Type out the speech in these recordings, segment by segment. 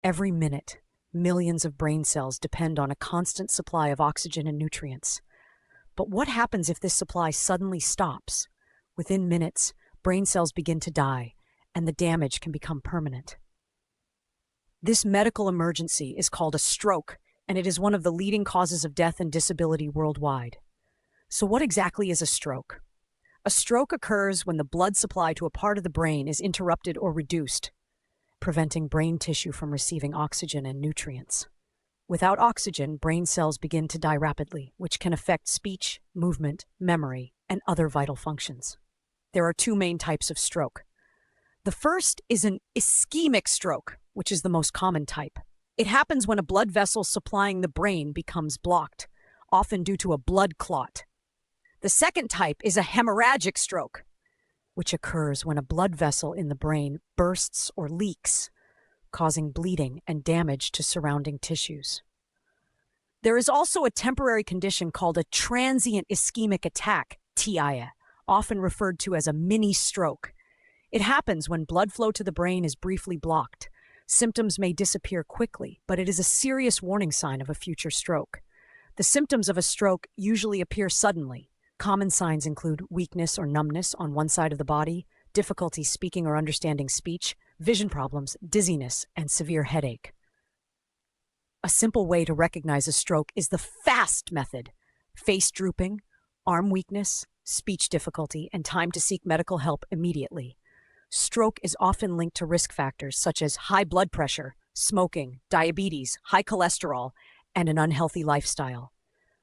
Every minute, millions of brain cells depend on a constant supply of oxygen and nutrients. But what happens if this supply suddenly stops? Within minutes, brain cells begin to die, and the damage can become permanent. This medical emergency is called a stroke, and it is one of the leading causes of death and disability worldwide. So what exactly is a stroke? A stroke occurs when the blood supply to a part of the brain is interrupted or reduced, preventing brain tissue from receiving oxygen and nutrients. Without oxygen, brain cells begin to die rapidly, which can affect speech, movement, memory, and other vital functions. There are two main types of stroke. The first is an ischemic stroke, which is the most common type. It happens when a blood vessel supplying the brain becomes blocked, often due to a blood clot. The second type is a hemorrhagic stroke, which occurs when a blood vessel in the brain bursts or leaks, causing bleeding and damage to surrounding tissues. There is also a temporary condition called a transient ischemic attack, TIA, often referred to as a mini stroke. It happens when blood flow to the brain is briefly blocked. Symptoms may disappear quickly, but it is a serious warning sign of a future stroke. The symptoms of a stroke usually appear suddenly. Common signs include weakness or numbness on one side of the body, difficulty speaking or understanding speech, vision problems, dizziness, and severe headache. A simple way to recognize a stroke is the FAST method: face drooping, arm weakness, speech difficulty, and time to seek medical help immediately. Stroke is often linked to risk factors such as high blood pressure, smoking, diabetes, high cholesterol, and an unhealthy lifestyle.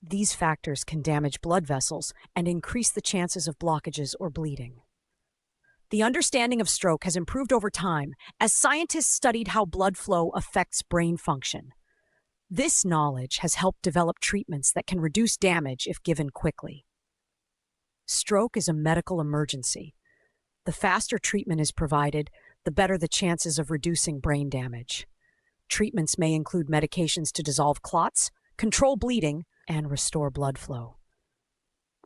These factors can damage blood vessels and increase the chances of blockages or bleeding. The understanding of stroke has improved over time as scientists studied how blood flow affects brain function. This knowledge has helped develop treatments that can reduce damage if given quickly. Stroke is a medical emergency. The faster treatment is provided, the better the chances of reducing brain damage. Treatments may include medications to dissolve clots, control bleeding, and restore blood flow.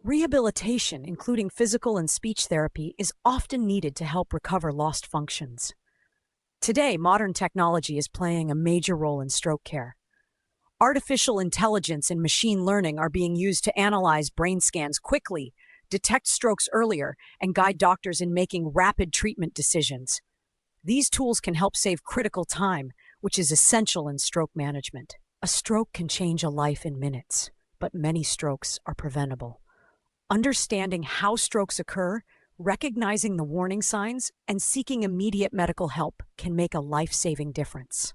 Rehabilitation, including physical and speech therapy, is often needed to help recover lost functions. Today, modern technology is playing a major role in stroke care. Artificial intelligence and machine learning are being used to analyze brain scans quickly, detect strokes earlier, and guide doctors in making rapid treatment decisions. These tools can help save critical time, which is essential in stroke management. A stroke can change a life in minutes, but many strokes are preventable. Understanding how strokes occur, recognizing the warning signs, and seeking immediate medical help can make a life-saving difference.